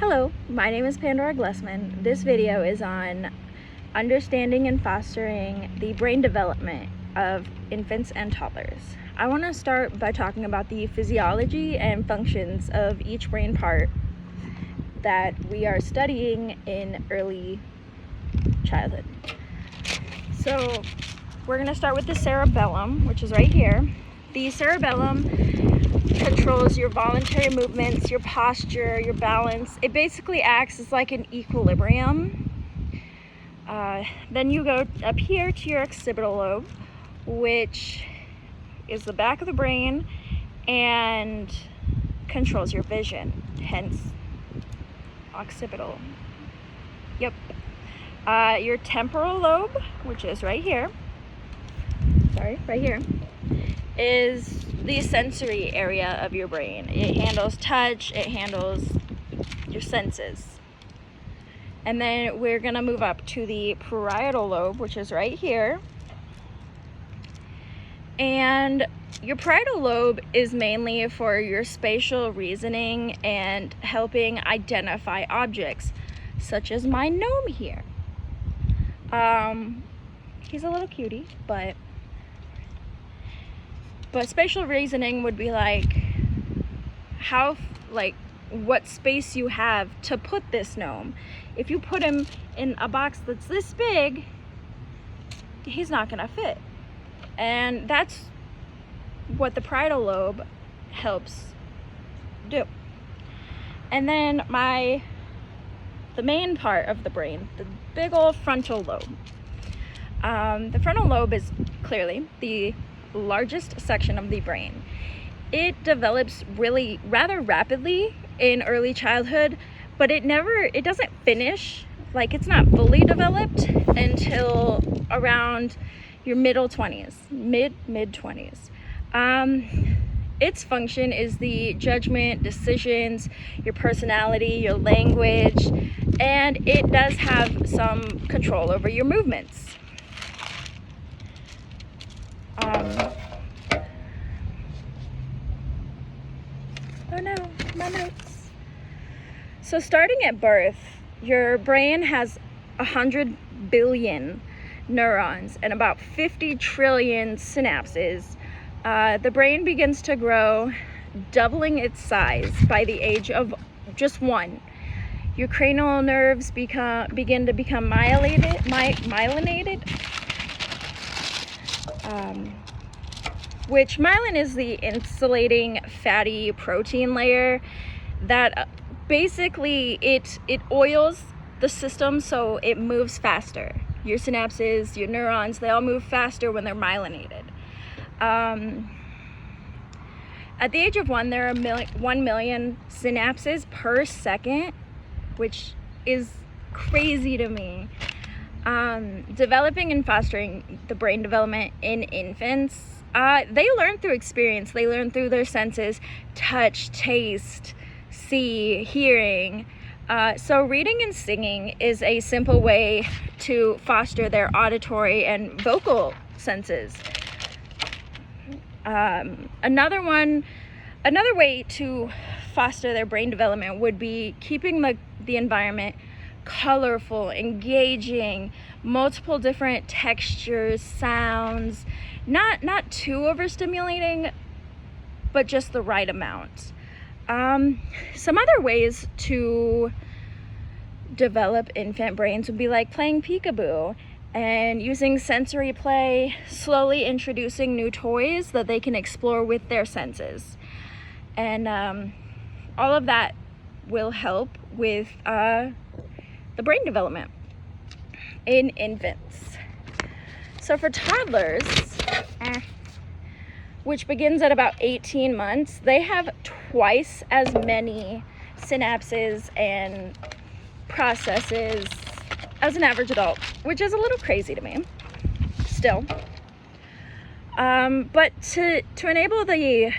Hello, my name is Pandora Glessman. This video is on understanding and fostering the brain development of infants and toddlers. I want to start by talking about the physiology and functions of each brain part that we are studying in early childhood. So we're going to start with the cerebellum, which is right here. The cerebellum controls your voluntary movements, your posture, your balance. It basically acts as like an equilibrium. Then you go up here to your occipital lobe, which is the back of the brain and controls your vision, hence occipital. Yep. Your temporal lobe, which is right here, is the sensory area of your brain. It handles touch, it handles your senses. And then we're gonna move up to the parietal lobe, which is right here. And your parietal lobe is mainly for your spatial reasoning and helping identify objects, such as my gnome here. He's a little cutie, but spatial reasoning would be like what space you have to put this gnome. If you put him in a box that's this big, he's not gonna fit. And that's what the parietal lobe helps do. And then the main part of the brain, the big old frontal lobe. The frontal lobe is clearly the largest section of the brain. It develops rather rapidly in early childhood, but it doesn't finish, like it's not fully developed until around your mid 20s. Its function is the judgment, decisions, your personality, your language, and it does have some control over your movements. Oh no, my notes. So starting at birth, your brain has 100 billion neurons and about 50 trillion synapses. The brain begins to grow, doubling its size by the age of just 1. Your cranial nerves begin to become myelinated, which myelin is the insulating fatty protein layer that basically it oils the system so it moves faster. Your synapses, your neurons, they all move faster when they're myelinated. At the age of 1, there are 1 million synapses per second, which is crazy to me. Developing and fostering the brain development in infants, they learn through experience. They learn through their senses: touch, taste, see, hearing. So reading and singing is a simple way to foster their auditory and vocal senses. Another way to foster their brain development would be keeping the environment colorful, engaging, multiple different textures, sounds, not too overstimulating, but just the right amount. Some other ways to develop infant brains would be like playing peekaboo and using sensory play, slowly introducing new toys that they can explore with their senses. And all of that will help with the brain development in infants. So for toddlers, which begins at about 18 months, they have twice as many synapses and processes as an average adult, which is a little crazy to me still. But to enable the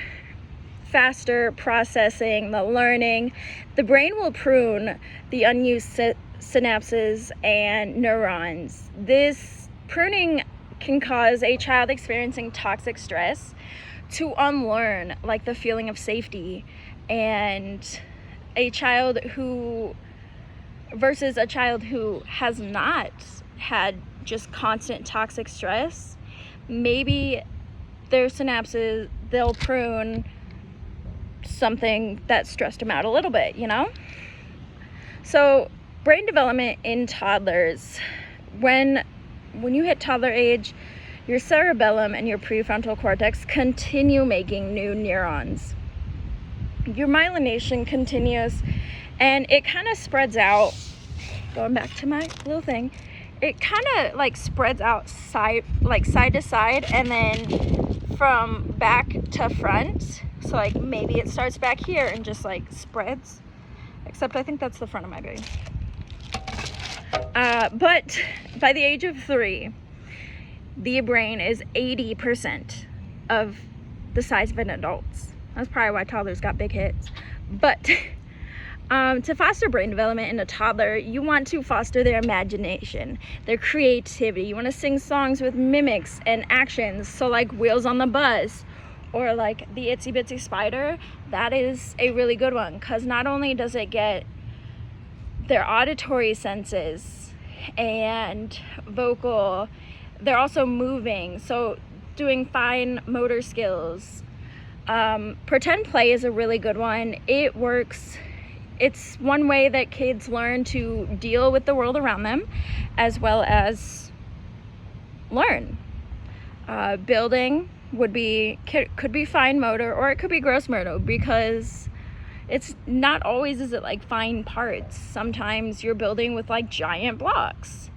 faster processing, the learning, the brain will prune the unused synapses and neurons. This pruning can cause a child experiencing toxic stress to unlearn like the feeling of safety and a child who versus a child who has not had just constant toxic stress. Maybe their synapses, they'll prune something that stressed them out a little bit, you know? So brain development in toddlers, when you hit toddler age, your cerebellum and your prefrontal cortex continue making new neurons. Your myelination continues, and it kind of spreads out. Going back to my little thing, it kind of like spreads out side to side, and then from back to front. So like maybe it starts back here and just like spreads, except I think that's the front of my brain. But by the age of 3, the brain is 80% of the size of an adult's. That's probably why toddlers got big hits. But to foster brain development in a toddler, you want to foster their imagination, their creativity. You want to sing songs with mimics and actions. So like Wheels on the Bus or like the Itsy Bitsy Spider. That is a really good one, because not only does it get their auditory senses and vocal, they're also moving, so doing fine motor skills. Pretend play is a really good one. It works. It's one way that kids learn to deal with the world around them as well as learn. Building could be fine motor, or it could be gross motor, because it's not always is it like fine parts. Sometimes you're building with like giant blocks.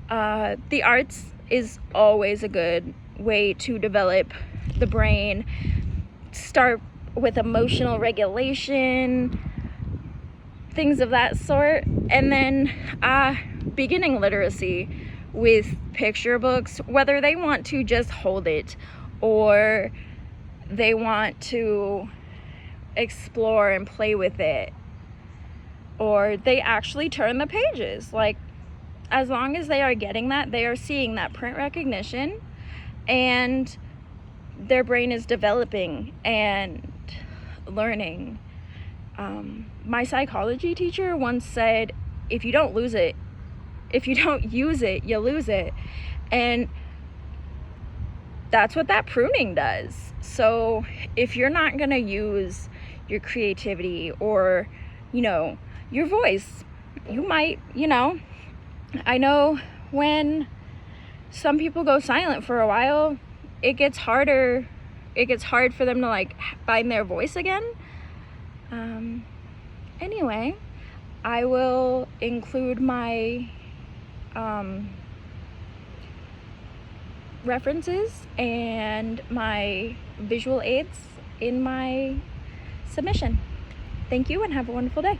The arts is always a good way to develop the brain. Start with emotional regulation, things of that sort, and then beginning literacy with picture books, whether they want to just hold it or they want to explore and play with it, or they actually turn the pages. Like, as long as they are getting that, they are seeing that print recognition, and their brain is developing and learning. My psychology teacher once said, if you don't use it, you lose it. And that's what that pruning does. So if you're not going to use your creativity or, your voice, you might, I know when some people go silent for a while, it gets hard for them to like find their voice again. Anyway, I will include my references and my visual aids in my submission. Thank you and have a wonderful day.